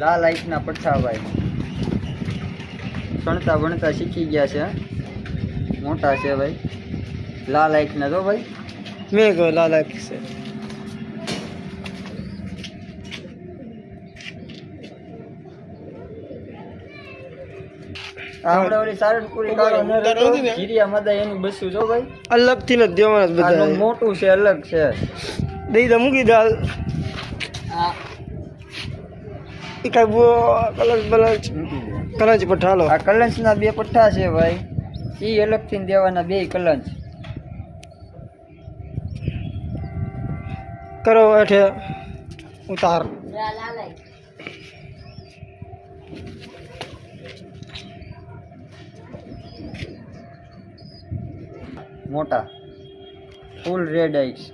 લાલ આઈકના પઠ્ઠા ભાઈ ભણતા ભણતા શીખી ગયા છે, મોટા છે ભાઈ. લાલ આઈકના તો ભાઈ મેં કહો લાલ આઈક છે. આપણે ઓલી સારણપુરી કાળો ન રહેતો, જીરિયા મદા એનું બસ્યું જો ભાઈ. અલગ થી નથી દેવાના બધા. આનું મોટું છે, અલગ છે. દઈ દે મૂકી દે. આ એ કઈ કલંચ બલંચ કલંચ પઠ્ઠા લો. આ કલંચના 2 પઠ્ઠા છે ભાઈ. ઈ અલગથી દેવાના 2 કલંચ. કરો એઠે ઉતાર. મોટા ફૂલ રેડ આઈસ.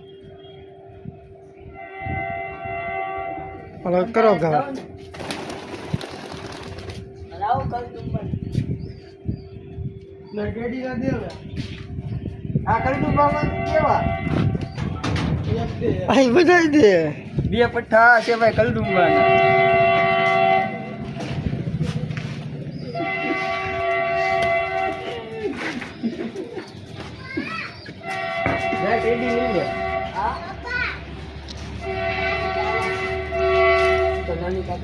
હવે કરો ઘા. આ કલડું બાબા કેવા અહીં બધાઈ દે. 2 પઠ્ઠા છે ભાઈ કલડુંબાના.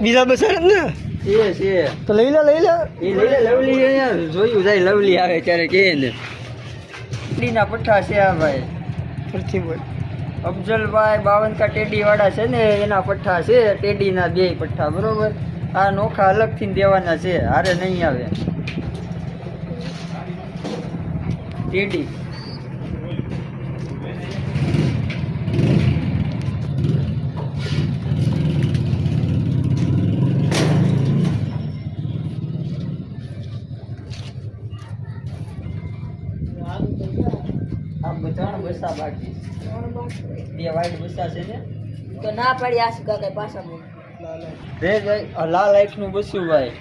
બીજા બસાડ ને છે તો લઈ લે લઈ લે. એ લઈ લે લવલી અહીંયા જોયું જાય લવલી આવે ત્યારે કે ને ટેડીના પઠ્ઠા છે આ ભાઈ. ફરતી બોલ. અફજલભાઈ 52 કા ટેડી વાળા છે ને એના પઠ્ઠા છે, ટેડીના 2 પઠ્ઠા બરોબર. આ નોખા અલગથી દેવાના છે, હારે નહીં આવે. ટેડી આ બધા બસા બાકી 2 વાઈટ બસા છે ને તો ના પડી આ સુકા કઈ પાછા બોલ. રે લાલ આઈક નું બસ્યું ભાઈ.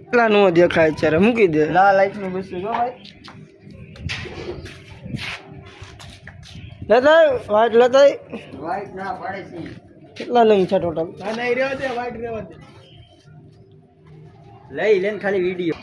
એટલા નો દેખાય છે મૂકી દે. લાલ આઈક નું બસ્યું જો ભાઈ. લેતા વાઈટ લેતા. વાઈટ ના પાડે છે. કેટલા લઈ છે ટોટલ? લઈ લેન ખાલી વિડિયો.